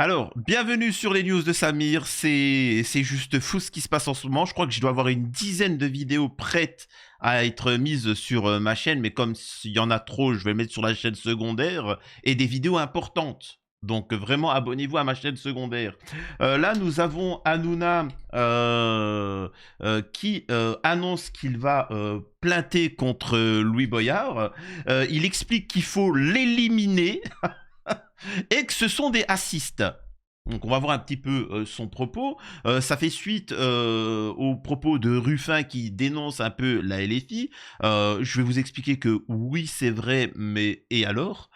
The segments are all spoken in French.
Alors, bienvenue sur les news de Samir. C'est juste fou ce qui se passe en ce moment. Je crois que je dois avoir une dizaine de vidéos prêtes à être mises sur ma chaîne, mais comme il y en a trop, je vais le mettre sur la chaîne secondaire et des vidéos importantes. Donc vraiment, abonnez-vous à ma chaîne secondaire. Là, nous avons Hanouna qui annonce qu'il va plainter contre Louis Boyard. Il explique qu'il faut l'éliminer et que ce sont des racistes. Donc on va voir un petit peu son propos. Ça fait suite aux propos de Ruffin qui dénonce un peu la LFI. Je vais vous expliquer que oui c'est vrai, mais et alors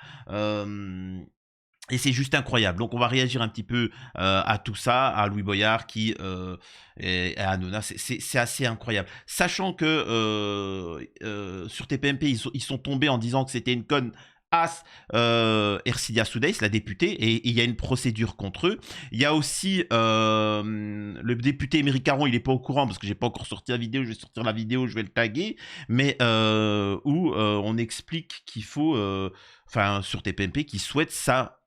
et c'est juste incroyable. Donc on va réagir un petit peu à tout ça, à Louis Boyard qui et à Hanouna. C'est assez incroyable. Sachant que sur TPMP, ils sont tombés en disant que c'était une conne as Ercilia Soudais, la députée, et il y a une procédure contre eux. Il y a aussi le député Émeric Caron, il n'est pas au courant parce que j'ai pas encore sorti la vidéo, je vais sortir la vidéo, je vais le taguer, mais où on explique qu'il faut, enfin sur TPMP, qu'il souhaite sa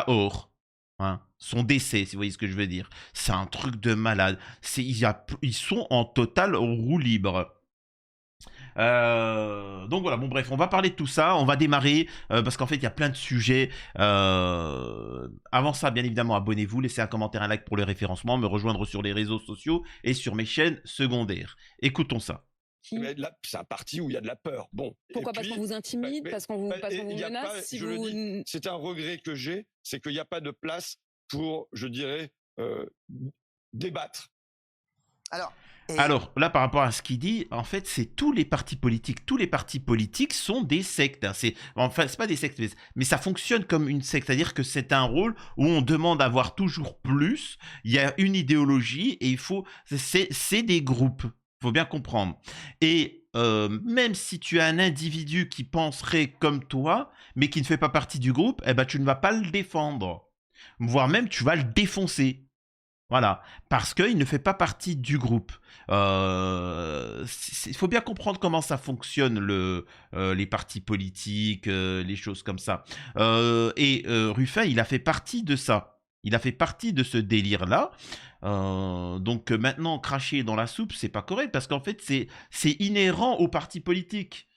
or. Hein, son décès, si vous voyez ce que je veux dire. C'est un truc de malade. Ils sont en totale roue libre. Donc voilà, bon bref, on va parler de tout ça, on va démarrer parce qu'en fait il y a plein de sujets. Avant ça, bien évidemment, abonnez-vous, laissez un commentaire, un like pour le référencement, me rejoindre sur les réseaux sociaux et sur mes chaînes secondaires. Écoutons ça. C'est un parti où il y a de la peur. Bon. Pourquoi? Parce qu'on vous intimide, parce qu'on vous menace. C'est un regret que j'ai, c'est qu'il n'y a pas de place pour, je dirais, débattre. Alors, là, par rapport à ce qu'il dit, en fait, c'est tous les partis politiques. Tous les partis politiques sont des sectes. Hein. Enfin, c'est pas des sectes, mais ça fonctionne comme une secte. C'est-à-dire que c'est un rôle où on demande à avoir toujours plus. Il y a une idéologie et c'est des groupes. Faut bien comprendre. Et même si tu as un individu qui penserait comme toi, mais qui ne fait pas partie du groupe, eh ben, tu ne vas pas le défendre. Voire même, tu vas le défoncer. Voilà, parce qu'il ne fait pas partie du groupe. Il faut bien comprendre comment ça fonctionne les partis politiques, les choses comme ça. Ruffin, il a fait partie de ça. Il a fait partie de ce délire-là. Donc maintenant, cracher dans la soupe, c'est pas correct parce qu'en fait, c'est inhérent aux partis politiques.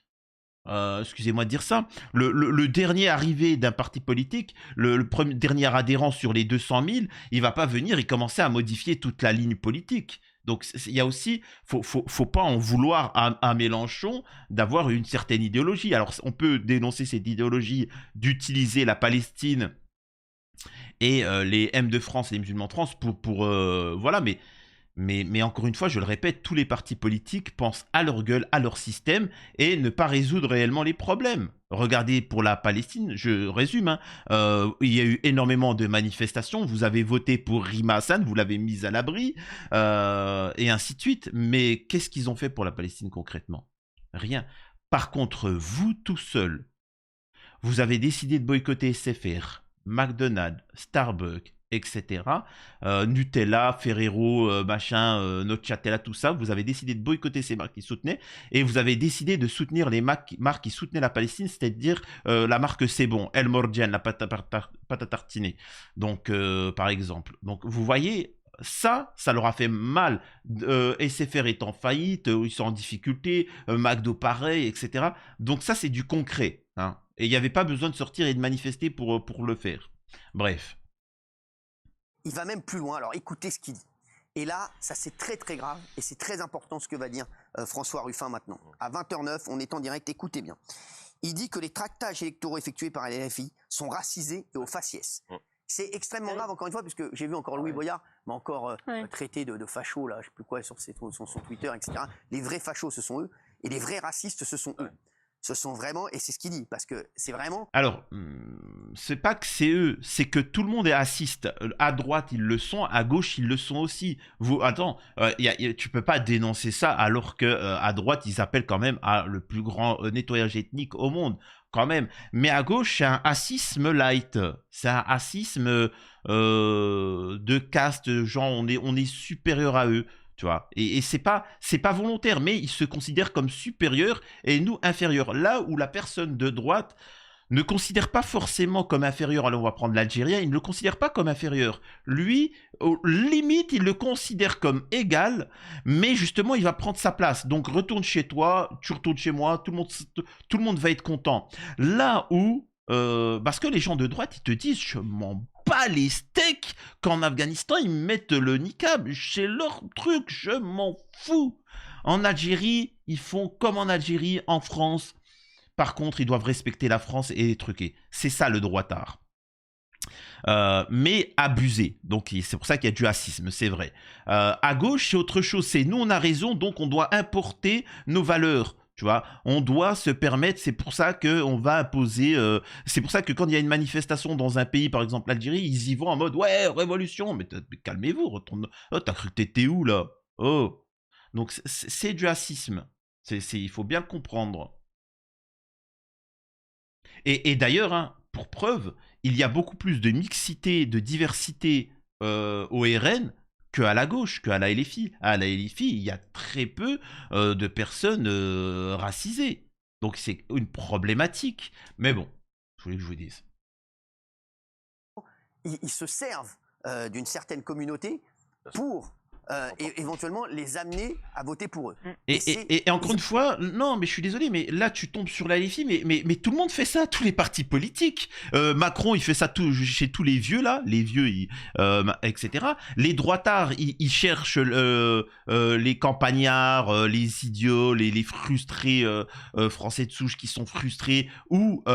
Excusez-moi de dire ça, le dernier arrivé d'un parti politique, le dernier adhérent sur les 200 000, il va pas venir et commencer à modifier toute la ligne politique. Donc il y a aussi, faut pas en vouloir à Mélenchon d'avoir une certaine idéologie. Alors on peut dénoncer cette idéologie d'utiliser la Palestine et les M de France et les musulmans de France voilà, mais encore une fois, je le répète, tous les partis politiques pensent à leur gueule, à leur système et ne pas résoudre réellement les problèmes. Regardez pour la Palestine, je résume, hein, il y a eu énormément de manifestations, vous avez voté pour Rima Hassan, vous l'avez mise à l'abri, et ainsi de suite. Mais qu'est-ce qu'ils ont fait pour la Palestine concrètement? Rien. Par contre, vous tout seul, vous avez décidé de boycotter SFR, McDonald's, Starbucks, etc. Nutella, Ferrero, Nocciatella, tout ça. Vous avez décidé de boycotter ces marques qui soutenaient et vous avez décidé de soutenir les marques qui soutenaient la Palestine, c'est-à-dire la marque C'est Bon, El Morgiane, la pâte à tartiner. Donc, par exemple. Donc, vous voyez, ça leur a fait mal. SFR est en faillite, ils sont en difficulté, McDo pareil, etc. Donc ça, c'est du concret. Hein. Et il n'y avait pas besoin de sortir et de manifester pour le faire. Bref. Il va même plus loin, alors écoutez ce qu'il dit. Et là, ça c'est très très grave et c'est très important ce que va dire François Ruffin maintenant. À 20h09, on est en direct, écoutez bien. Il dit que les tractages électoraux effectués par les LFI sont racisés et au faciès. C'est extrêmement grave, encore une fois, puisque j'ai vu encore Louis Boyard, mais encore traité de facho, là, je sais plus quoi, sur son Twitter, etc. Les vrais fachos, ce sont eux, et les vrais racistes, ce sont eux. Ce sont vraiment, et c'est ce qu'il dit, parce que c'est vraiment... Alors, c'est pas que c'est eux, c'est que tout le monde est raciste. À droite, ils le sont, à gauche, ils le sont aussi. Attends, tu peux pas dénoncer ça alors que à droite, ils appellent quand même à le plus grand nettoyage ethnique au monde, quand même. Mais à gauche, c'est un racisme light. C'est un racisme de caste, genre on est supérieur à eux. Tu vois, et c'est pas volontaire, mais ils se considèrent comme supérieurs et nous inférieurs. Là où la personne de droite ne considère pas forcément comme inférieur. Alors on va prendre l'Algérien, il ne le considère pas comme inférieur. Lui, limite, il le considère comme égal, mais justement, il va prendre sa place. Donc retourne chez toi, tu retournes chez moi, tout le monde va être content. Là où, parce que les gens de droite, ils te disent, je m'en bats les steaks qu'en Afghanistan, ils mettent le niqab. C'est leur truc, je m'en fous. En Algérie, ils font comme en Algérie, en France. Par contre, ils doivent respecter la France et les truquer. C'est ça le droitard. Mais abusé. Donc c'est pour ça qu'il y a du racisme, c'est vrai. À gauche, c'est autre chose. C'est nous, on a raison, donc on doit importer nos valeurs. Tu vois, on doit se permettre, c'est pour ça qu'on va imposer, c'est pour ça que quand il y a une manifestation dans un pays, par exemple l'Algérie, ils y vont en mode, ouais, révolution, mais calmez-vous, retourne, oh, t'as cru que t'étais où là? Oh. Donc c'est du racisme, il faut bien le comprendre. Et d'ailleurs, hein, pour preuve, il y a beaucoup plus de mixité, de diversité au RN qu'à la gauche, qu'à la LFI. À la LFI, il y a très peu de personnes racisées. Donc c'est une problématique. Mais bon, je voulais que je vous dise. Ils se servent d'une certaine communauté pour éventuellement les amener à voter pour eux. Et encore une fois, non, mais je suis désolé, mais là tu tombes sur la LFI, mais tout le monde fait ça, tous les partis politiques. Macron, il fait ça chez tous les vieux là, les vieux, etc. Les droitards, ils cherchent les campagnards, les idiots, les frustrés français de souche qui sont frustrés, ou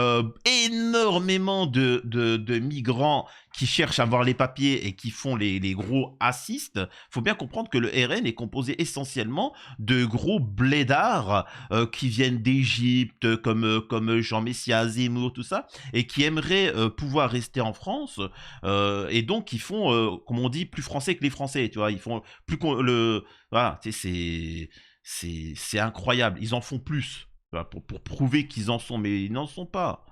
énormément de migrants qui cherchent à avoir les papiers et qui font les gros racistes. Faut bien comprendre que le RN est composé essentiellement de gros blédards qui viennent d'Égypte, comme Jean Messia, Zemmour, tout ça, et qui aimeraient pouvoir rester en France, et donc ils font, comme on dit, plus français que les Français, tu vois, ils font plus voilà, tu sais, c'est incroyable, ils en font plus, voilà, pour prouver qu'ils en sont, mais ils n'en sont pas.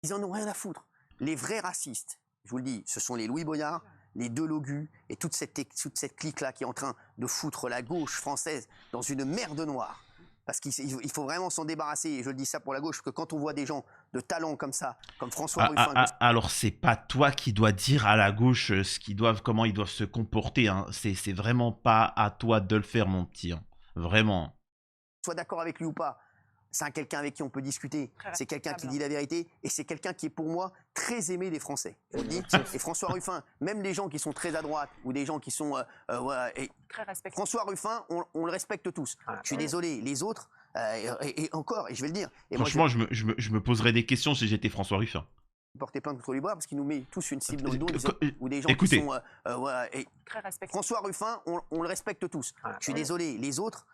Ils en ont rien à foutre. Les vrais racistes, je vous le dis, ce sont les Louis Boyard, les Delogu et toute cette clique-là qui est en train de foutre la gauche française dans une merde noire. Parce qu'il faut vraiment s'en débarrasser, et je le dis ça pour la gauche, parce que quand on voit des gens de talent comme ça, comme François Ruffin... Alors c'est pas toi qui dois dire à la gauche comment ils doivent se comporter, hein. C'est vraiment pas à toi de le faire, mon petit, hein. Vraiment. Soit d'accord avec lui ou pas, c'est quelqu'un avec qui on peut discuter, c'est quelqu'un qui dit la vérité, et c'est quelqu'un qui est pour moi très aimé des Français. Je vous le dis. Et François Ruffin, même les gens qui sont très à droite, ou des gens qui sont... très respectés. François Ruffin, on le respecte tous. Je suis désolé, les autres, et encore, et je vais le dire... Et franchement, moi, je me poserais des questions si j'étais François Ruffin. Porter plainte contre lui parce qu'il nous met tous une cible dans le dos, ou des gens écoutez. qui sont... très respectés. François Ruffin, on le respecte tous. Je suis désolé, les autres...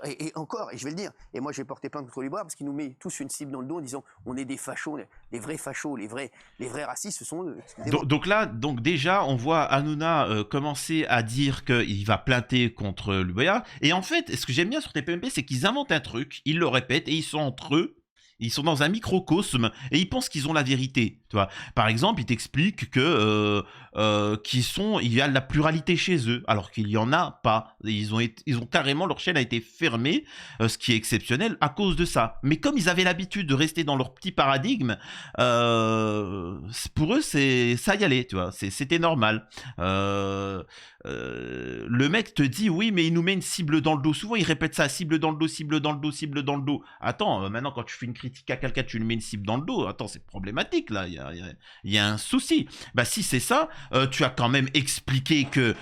et encore, et je vais le dire, et moi je vais porter plainte contre les bois parce qu'il nous met tous une cible dans le dos en disant on est des fachos, les vrais fachos, les vrais racistes, ce sont eux. Donc déjà, on voit Hanouna commencer à dire qu'il va plainter contre Louis Boyard. Et en fait, ce que j'aime bien sur TPMP, c'est qu'ils inventent un truc, ils le répètent et ils sont entre eux. Ils sont dans un microcosme et ils pensent qu'ils ont la vérité. Tu vois. Par exemple, ils t'expliquent que il y a de la pluralité chez eux, alors qu'il y en a pas. Ils ont carrément, leur chaîne a été fermée, ce qui est exceptionnel à cause de ça. Mais comme ils avaient l'habitude de rester dans leur petit paradigme, pour eux ça y allait, tu vois. C'était normal. Le mec te dit oui, mais il nous met une cible dans le dos. Souvent, il répète ça, cible dans le dos, cible dans le dos, cible dans le dos. Attends, maintenant, quand tu fais une critique à quelqu'un, tu lui mets une cible dans le dos. Attends, c'est problématique, là. Il y a un souci. Bah, si c'est ça, tu as quand même expliqué que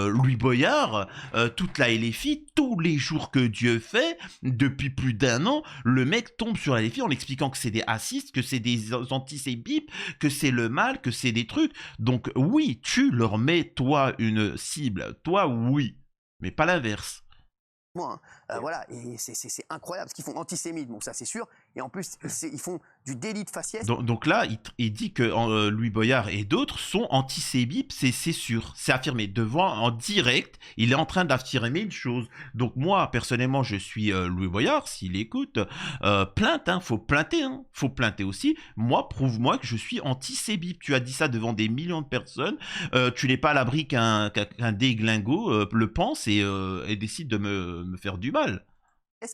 Louis Boyard, toute la LFI, tous les jours que Dieu fait, depuis plus d'1 an, le mec tombe sur la LFI en expliquant que c'est des racistes, que c'est des antisémites, que c'est le mal, que c'est des trucs. Donc, oui, tu leur mets, toi, une cible. Toi, oui. Mais pas l'inverse. Voilà, et c'est incroyable ce qu'ils font, antisémites, bon ça c'est sûr, et en plus ils font du délit de faciès. Donc là, il dit que Louis Boyard et d'autres sont antisémites, c'est sûr, c'est affirmé, en direct, il est en train d'affirmer une chose. Donc moi, personnellement, je suis Louis Boyard, s'il écoute, plainte, hein, faut plainter aussi, moi, prouve-moi que je suis antisémite, tu as dit ça devant des millions de personnes, tu n'es pas à l'abri qu'un déglingo le pense et décide de me faire du mal.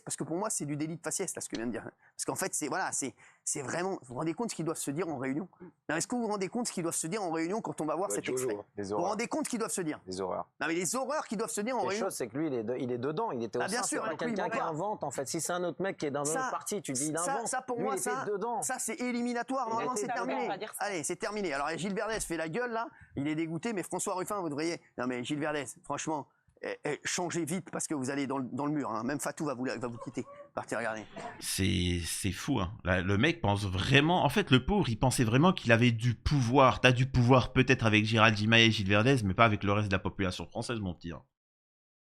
parce que pour moi, c'est du délit de faciès, là, ce que je viens de dire. Parce qu'en fait, c'est vraiment... Vous vous rendez compte ce qu'ils doivent se dire en réunion? Est-ce que vous vous rendez compte ce qu'ils doivent se dire en réunion quand on va voir cet extrait? Vous vous rendez compte ce qu'ils doivent se dire? Les horreurs. Non, mais les horreurs qu'ils doivent se dire en réunion. La chose, c'est que lui, il est dedans, il était au sein. Bien sûr, c'est pas quelqu'un qui invente, en fait. Si c'est un autre mec qui est dans une autre partie, tu dis il invente. Ça, pour lui, moi, il était dedans. ça c'est éliminatoire. Normalement, c'est terminé. Allez, c'est terminé. Alors, Gilles Verdès fait la gueule, là. Il est dégoûté, mais François Ruffin, vous devriez... Non, mais Gilles Verdès, franchement... changez vite parce que vous allez dans le mur. Hein. Même Fatou va vous quitter. Partez regarder. C'est fou. Hein. Le mec pense vraiment... En fait, le pauvre, il pensait vraiment qu'il avait du pouvoir. T'as du pouvoir peut-être avec Gérald Jimaï et Gilles Verdez, mais pas avec le reste de la population française, mon petit. Hein.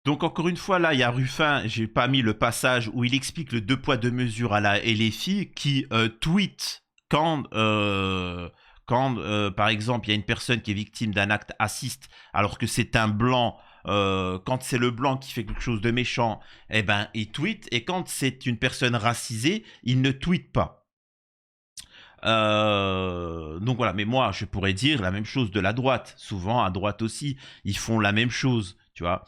Donc encore une fois, là, il y a Ruffin. J'ai pas mis le passage où il explique le 2 poids 2 mesures à la LFI qui tweet quand... par exemple, il y a une personne qui est victime d'un acte raciste alors que c'est un blanc, quand c'est le blanc qui fait quelque chose de méchant, eh ben, il tweet. Et quand c'est une personne racisée, il ne tweet pas. Donc voilà, mais moi, je pourrais dire la même chose de la droite. Souvent, à droite aussi, ils font la même chose. Tu vois,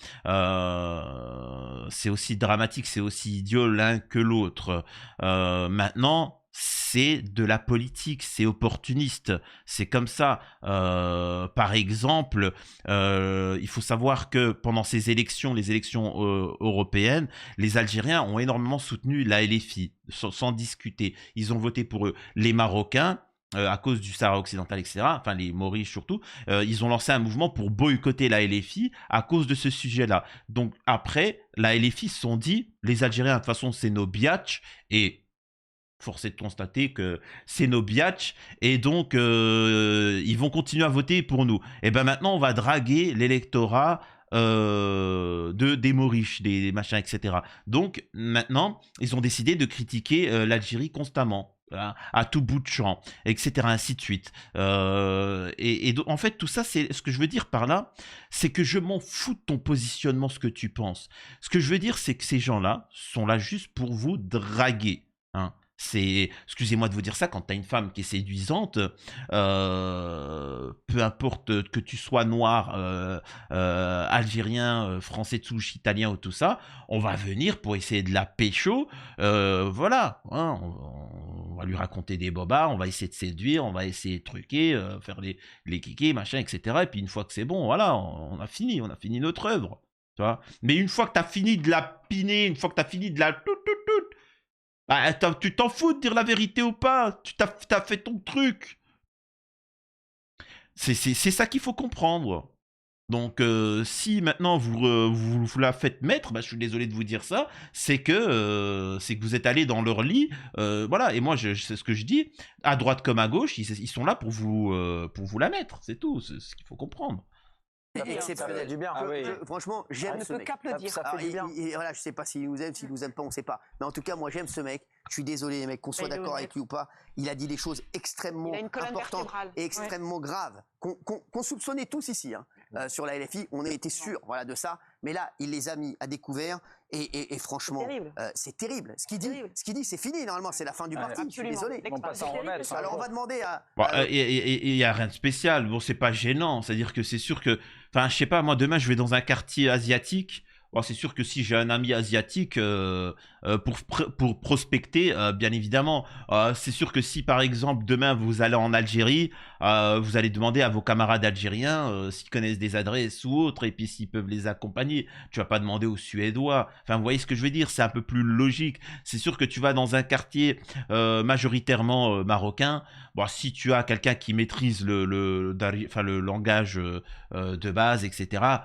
c'est aussi dramatique, c'est aussi idiot l'un que l'autre. Maintenant, c'est de la politique, c'est opportuniste, c'est comme ça. Par exemple, il faut savoir que pendant ces élections, les élections européennes, les Algériens ont énormément soutenu la LFI, sans discuter. Ils ont voté pour eux. Les Marocains, à cause du Sahara occidental, etc., enfin les Maurice surtout, ils ont lancé un mouvement pour boycotter la LFI à cause de ce sujet-là. Donc après, la LFI se sont dit, les Algériens, de toute façon, c'est nos biatchs, et force est de constater que c'est nos biatchs, et donc ils vont continuer à voter pour nous. Et ben maintenant, on va draguer l'électorat des Maurice, des machins, etc. Donc maintenant, ils ont décidé de critiquer l'Algérie constamment. À tout bout de champ, etc., ainsi de suite. En fait, tout ça, c'est ce que je veux dire par là, c'est que je m'en fous de ton positionnement, ce que tu penses. Ce que je veux dire, c'est que ces gens-là sont là juste pour vous draguer. Hein. C'est, excusez-moi de vous dire ça, quand tu as une femme qui est séduisante, peu importe que tu sois noir, algérien, français, souche, italien ou tout ça, on va venir pour essayer de la pécho, voilà, hein, on va lui raconter des bobards, on va essayer de séduire, on va essayer de truquer, faire les kikis, machin, etc. Et puis une fois que c'est bon, voilà, on a fini notre œuvre. Tu vois. Mais une fois que tu as fini de la piner, une fois que tu as fini de la... Bah, tu t'en fous de dire la vérité ou pas? Tu t'as fait ton truc. C'est ça qu'il faut comprendre. Donc, si maintenant vous la faites mettre, bah, je suis désolé de vous dire ça, c'est que vous êtes allé dans leur lit. Voilà, et moi, c'est ce que je dis. À droite comme à gauche, ils sont là pour vous la mettre. C'est tout, c'est ce qu'il faut comprendre. Exceptionnel. Du bien. Franchement, j'aime ce mec. Ça fait du bien. Voilà, je sais pas s'il nous aime pas, on sait pas. Mais en tout cas, moi, j'aime ce mec. Je suis désolé, les mecs, qu'on soit d'accord avec lui ou pas. Il a dit des choses extrêmement importantes et extrêmement graves qu'on soupçonnait tous ici. Hein. Sur la LFI, on était sûr, voilà, de ça. Mais là, il les a mis à découvert. Et franchement, c'est terrible. Ce qu'il dit, c'est fini. Normalement, c'est la fin du parti. Je suis désolé. Alors, on va demander à... Il n'y a rien de spécial. Bon, c'est pas gênant. C'est-à-dire que c'est sûr que... Enfin, je sais pas, moi, demain, je vais dans un quartier asiatique. Bon, c'est sûr que si j'ai un ami asiatique pour prospecter, bien évidemment, c'est sûr que si par exemple demain vous allez en Algérie, vous allez demander à vos camarades algériens s'ils connaissent des adresses ou autres et puis s'ils peuvent les accompagner. Tu vas pas demander aux Suédois. Enfin, vous voyez ce que je veux dire, c'est un peu plus logique. C'est sûr que tu vas dans un quartier majoritairement marocain. Bon, si tu as quelqu'un qui maîtrise le langage de base, etc.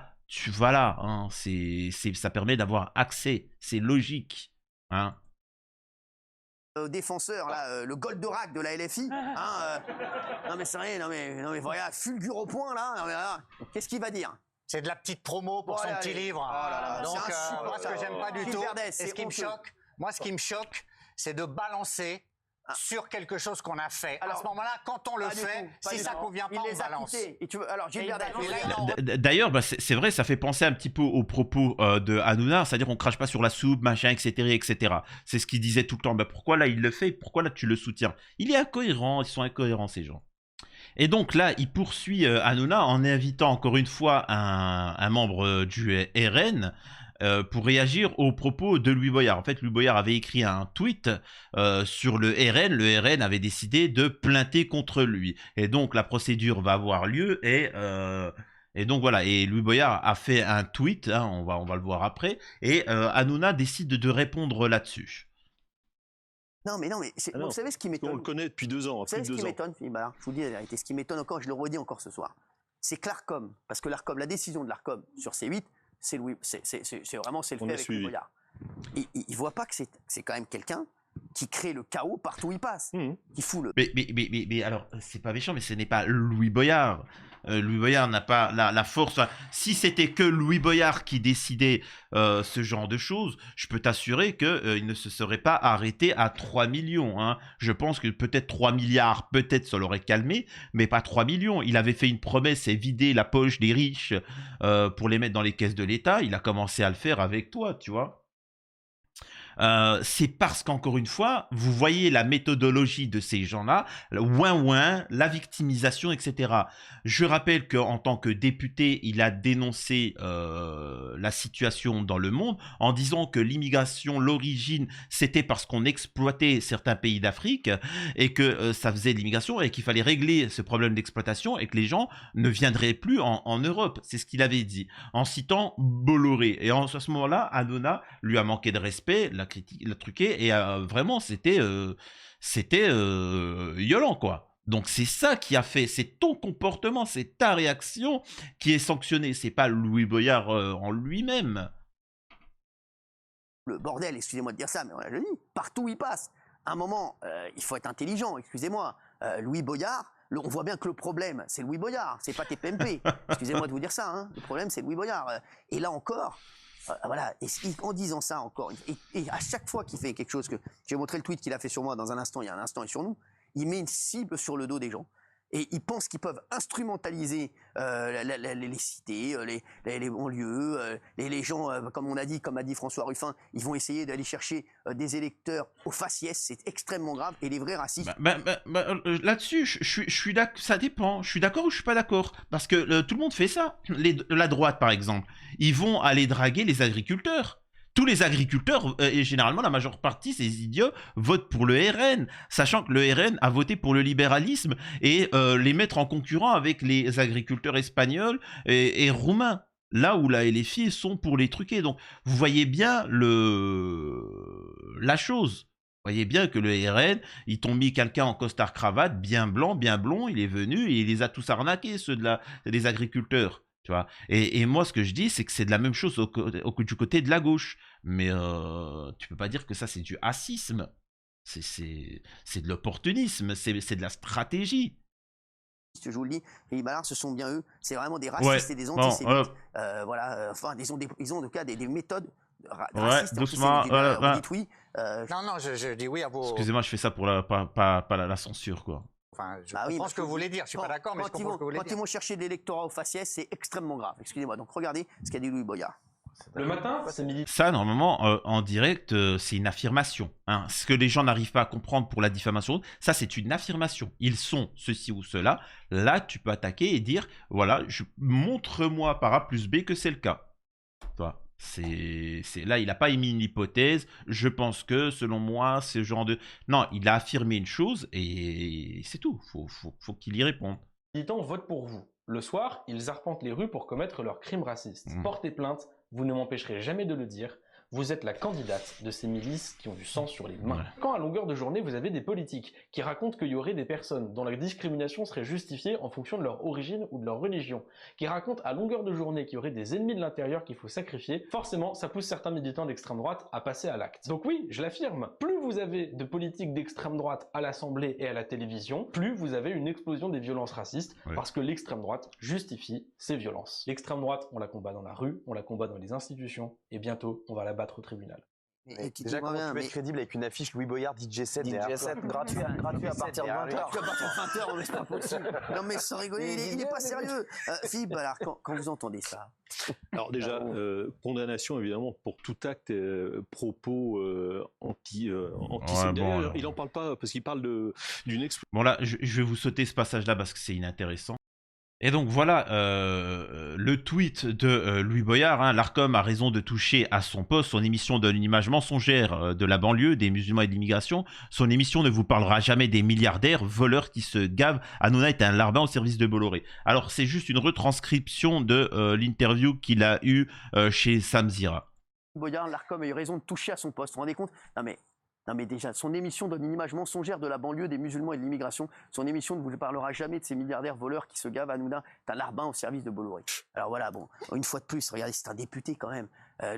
Voilà, hein, ça permet d'avoir accès, c'est logique. Hein. Défenseur, là, le Goldorak de la LFI. Hein, non mais c'est rien, non mais voilà, fulgure au point là. Voilà. Qu'est-ce qu'il va dire? C'est de la petite promo pour son petit livre. Oh là là, donc moi ce que j'aime pas du tout, et ce qui me choque, c'est de balancer sur quelque chose qu'on a fait. Alors, à ce moment-là, quand on le fait, si ça convient pas, on balance. Et tu veux, alors, d'ailleurs, bah, c'est vrai, ça fait penser un petit peu aux propos de Hanouna, c'est-à-dire on crache pas sur la soupe, machin, etc., etc. C'est ce qu'il disait tout le temps. Bah, pourquoi là il le fait? Pourquoi là tu le soutiens? Il est incohérent, ils sont incohérents ces gens. Et donc là, il poursuit Hanouna en invitant encore une fois un membre du RN. pour réagir aux propos de Louis Boyard. En fait, Louis Boyard avait écrit un tweet sur le RN. Le RN avait décidé de plainter contre lui. Et donc, la procédure va avoir lieu et donc voilà, et Louis Boyard a fait un tweet, hein, on va le voir après, et Hanouna décide de répondre là-dessus. Non, mais vous savez ce qui m'étonne. On le connaît depuis 2 ans. Vous savez ce qui m'étonne, Philippe Ballard, je vous dis la vérité, ce qui m'étonne encore, je le redis encore ce soir, c'est que l'Arcom, parce que l'Arcom, la décision de l'Arcom sur C8, c'est vraiment le fait avec Louis Boyard. Et il ne voit pas que c'est quand même quelqu'un qui crée le chaos partout où il passe, qui fout le... Mais alors, c'est pas méchant, mais ce n'est pas Louis Boyard. Louis Boyard n'a pas la force. Enfin, si c'était que Louis Boyard qui décidait ce genre de choses, je peux t'assurer qu'il ne se serait pas arrêté à 3 millions. Hein. Je pense que peut-être 3 milliards, peut-être ça l'aurait calmé, mais pas 3 millions. Il avait fait une promesse et vidé la poche des riches pour les mettre dans les caisses de l'État. Il a commencé à le faire avec toi, tu vois. C'est parce qu'encore une fois, vous voyez la méthodologie de ces gens-là, le ouin-ouin, la victimisation, etc. Je rappelle qu'en tant que député, il a dénoncé la situation dans le monde en disant que l'immigration, l'origine, c'était parce qu'on exploitait certains pays d'Afrique et que ça faisait de l'immigration et qu'il fallait régler ce problème d'exploitation et que les gens ne viendraient plus en Europe. C'est ce qu'il avait dit, en citant Bolloré. Et à ce moment-là, Hanouna lui a manqué de respect, l'a truqué, et vraiment, c'était violent, quoi. Donc c'est ça qui a fait, c'est ton comportement, c'est ta réaction qui est sanctionnée, c'est pas Louis Boyard en lui-même. Le bordel, excusez-moi de dire ça, mais on l'a dit, partout où il passe. À un moment, il faut être intelligent, excusez-moi. Louis Boyard, on voit bien que le problème, c'est Louis Boyard, c'est pas TPMP. Excusez-moi de vous dire ça, hein. Le problème, c'est Louis Boyard. Et là encore, voilà, et en disant ça encore, et à chaque fois qu'il fait quelque chose, que je vais montrer le tweet qu'il a fait sur moi dans un instant, il y a un instant, et sur nous, il met une cible sur le dos des gens. Et ils pensent qu'ils peuvent instrumentaliser les cités, les banlieues, les gens, comme on a dit, comme a dit François Ruffin, ils vont essayer d'aller chercher des électeurs au faciès, c'est extrêmement grave, et les vrais racistes... Là-dessus, je suis d'accord, ça dépend, je suis d'accord ou je suis pas d'accord, parce que tout le monde fait ça. La droite, par exemple, ils vont aller draguer les agriculteurs. Tous les agriculteurs, et généralement la majeure partie, ces idiots, votent pour le RN, sachant que le RN a voté pour le libéralisme et les mettre en concurrent avec les agriculteurs espagnols et roumains. Là où la LFI sont pour les truquer. Donc, vous voyez bien la chose. Vous voyez bien que le RN, ils t'ont mis quelqu'un en costard-cravate, bien blanc, bien blond, il est venu et il les a tous arnaqués, ceux des agriculteurs. Tu vois, et moi, ce que je dis, c'est que c'est de la même chose du côté de la gauche. Mais tu peux pas dire que ça, c'est du racisme. C'est de l'opportunisme, c'est de la stratégie. Je vous le dis, les Ballard, ce sont bien eux. C'est vraiment des racistes et des antisémites. Voilà, enfin, ils ont en tout cas des méthodes racistes. Doucement. Vous dites oui. Non, je dis oui à vos... Excusez-moi, je fais ça pour pas la censure, quoi. Enfin, je comprends ce que vous voulez dire, je suis pas d'accord, mais je comprends ce que vous voulez dire. Quand ils vont chercher de l'électorat au faciès, c'est extrêmement grave. Excusez-moi, donc regardez ce qu'a dit Louis Boyard. Le matin, c'est midi. Ça, normalement, en direct, c'est une affirmation. Hein. Ce que les gens n'arrivent pas à comprendre pour la diffamation, ça, c'est une affirmation. Ils sont ceci ou cela. Là, tu peux attaquer et dire, voilà, montre-moi par A plus B que c'est le cas. Toi. Là, il n'a pas émis une hypothèse. Je pense que, selon moi, ce genre de... Non, il a affirmé une chose et c'est tout. Faut qu'il y réponde. Militants votent pour vous. Le soir, ils arpentent les rues pour commettre leurs crimes racistes. Portez plainte, vous ne m'empêcherez jamais de le dire. Vous êtes la candidate de ces milices qui ont du sang sur les mains. Quand à longueur de journée, vous avez des politiques qui racontent qu'il y aurait des personnes dont la discrimination serait justifiée en fonction de leur origine ou de leur religion, qui racontent à longueur de journée qu'il y aurait des ennemis de l'intérieur qu'il faut sacrifier, forcément, ça pousse certains militants d'extrême droite à passer à l'acte. Donc oui, je l'affirme, plus vous avez de politiques d'extrême droite à l'Assemblée et à la télévision, plus vous avez une explosion des violences racistes, parce que l'extrême droite justifie ces violences. L'extrême droite, on la combat dans la rue, on la combat dans les institutions, et bientôt, on va la battre au tribunal. Déjà, comment tu peux être crédible avec une affiche Louis Boyard DJ7 DJ7 gratuit à partir de 20h. Gratuit à partir de 20h, mais c'est pas possible. Non mais sans rigoler, il est pas sérieux. Philippe Ballard, quand vous entendez ça... Alors déjà, condamnation évidemment pour tout acte, propos antisémites. Il en parle pas parce qu'il parle d'une... Bon là, je vais vous sauter ce passage-là parce que c'est inintéressant. Et donc voilà le tweet de Louis Boyard. Hein. L'Arcom a raison de toucher à son poste. Son émission donne une image mensongère de la banlieue, des musulmans et de l'immigration. Son émission ne vous parlera jamais des milliardaires, voleurs qui se gavent. Hanouna est un larbin au service de Bolloré. Alors c'est juste une retranscription de l'interview qu'il a eue chez Sam Zira. Boyard, l'Arcom a eu raison de toucher à son poste. Vous vous rendez compte ? Non mais déjà, son émission donne une image mensongère de la banlieue, des musulmans et de l'immigration. Son émission ne vous parlera jamais de ces milliardaires voleurs qui se gavent. Hanouna est un larbin au service de Bolloré. Alors voilà, bon, une fois de plus, regardez, c'est un député quand même.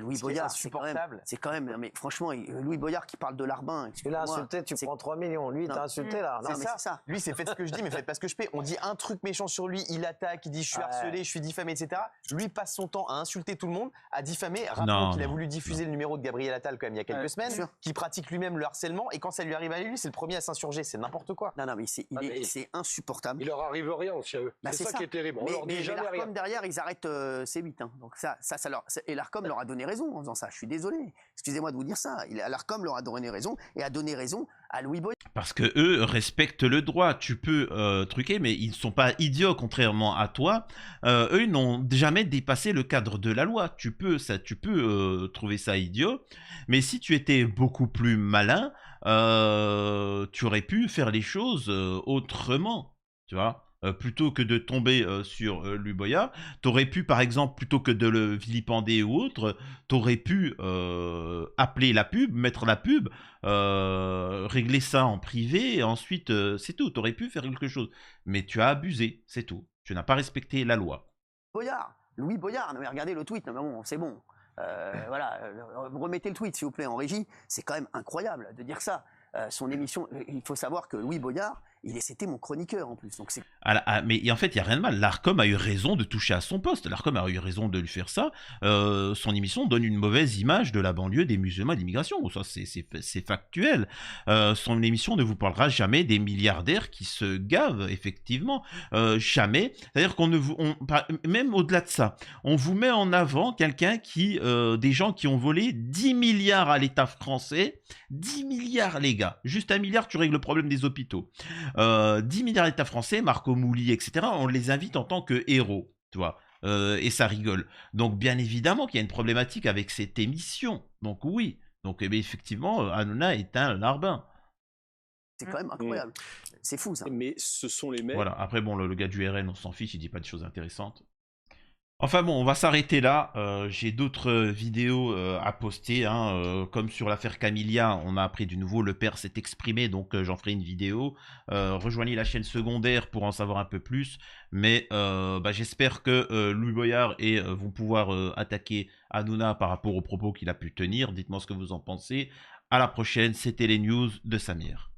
Louis Boyard, c'est quand même, mais franchement, Louis Boyard qui parle de larbin. Tu l'as insulté, tu prends 3 millions. Lui, t'as insulté là. Non, c'est ça. Lui, c'est faites ce que je dis, mais faites pas ce que je fais. On dit un truc méchant sur lui, il attaque, il dit je suis harcelé, je suis diffamé, etc. Lui passe son temps à insulter tout le monde, à diffamer. Rappelons qu'il a voulu diffuser le numéro de Gabriel Attal quand même il y a quelques semaines, qui pratique lui-même le harcèlement, et quand ça lui arrive à lui, c'est le premier à s'insurger. C'est n'importe quoi. Non, mais c'est insupportable. Il leur arrive rien aussi à eux. C'est ça qui est terrible. On leur dit jamais rien. L'Arcom derrière, ils arrêtent C8. Hein. Donc et l'Arcom leur a donné raison en faisant ça. Je suis désolé. Excusez-moi de vous dire ça. L'Arcom leur a donné raison et a donné raison à Louis Boyard. Parce que eux respectent le droit. Tu peux truquer, mais ils ne sont pas idiots, contrairement à toi. Eux, ils n'ont jamais dépassé le cadre de la loi. Tu peux trouver ça idiot. Mais si tu étais beaucoup plus malin, tu aurais pu faire les choses autrement. Tu vois, plutôt que de tomber sur Louis Boyard, t'aurais pu, par exemple, plutôt que de le vilipender ou autre, t'aurais pu appeler la pub, mettre la pub, régler ça en privé, et ensuite, c'est tout. T'aurais pu faire quelque chose. Mais tu as abusé, c'est tout. Tu n'as pas respecté la loi. Louis Boyard, non mais regardez le tweet, non mais bon, c'est bon. Voilà, remettez le tweet s'il vous plaît en régie. C'est quand même incroyable de dire ça. Son émission, il faut savoir que Louis Boyard, c'était mon chroniqueur en plus. Donc mais en fait, il n'y a rien de mal. L'Arcom a eu raison de toucher à son poste. L'Arcom a eu raison de lui faire ça. Son émission donne une mauvaise image de la banlieue, des musulmans et de l'immigration. Ça, c'est factuel. Son émission ne vous parlera jamais des milliardaires qui se gavent, effectivement. Jamais. C'est-à-dire même au-delà de ça, on vous met en avant quelqu'un des gens qui ont volé 10 milliards à l'État français. 10 milliards, les gars. Juste 1 milliard, tu règles le problème des hôpitaux. 10 milliards d'États français, Marco Mouli, etc., on les invite en tant que héros, tu vois, et ça rigole. Donc, bien évidemment qu'il y a une problématique avec cette émission. Donc, oui. Donc, effectivement, Hanouna est un larbin. C'est quand même incroyable. C'est fou, ça. Mais ce sont les mecs... Voilà. Après, bon, le gars du RN, on s'en fiche, il dit pas de choses intéressantes. Enfin bon, on va s'arrêter là. J'ai d'autres vidéos à poster, hein, comme sur l'affaire Camilla, on a appris du nouveau, le père s'est exprimé, donc j'en ferai une vidéo. Rejoignez la chaîne secondaire pour en savoir un peu plus. Mais j'espère que Louis Boyard vont pouvoir attaquer Hanouna par rapport aux propos qu'il a pu tenir. Dites-moi ce que vous en pensez. À la prochaine, c'était les news de Samir.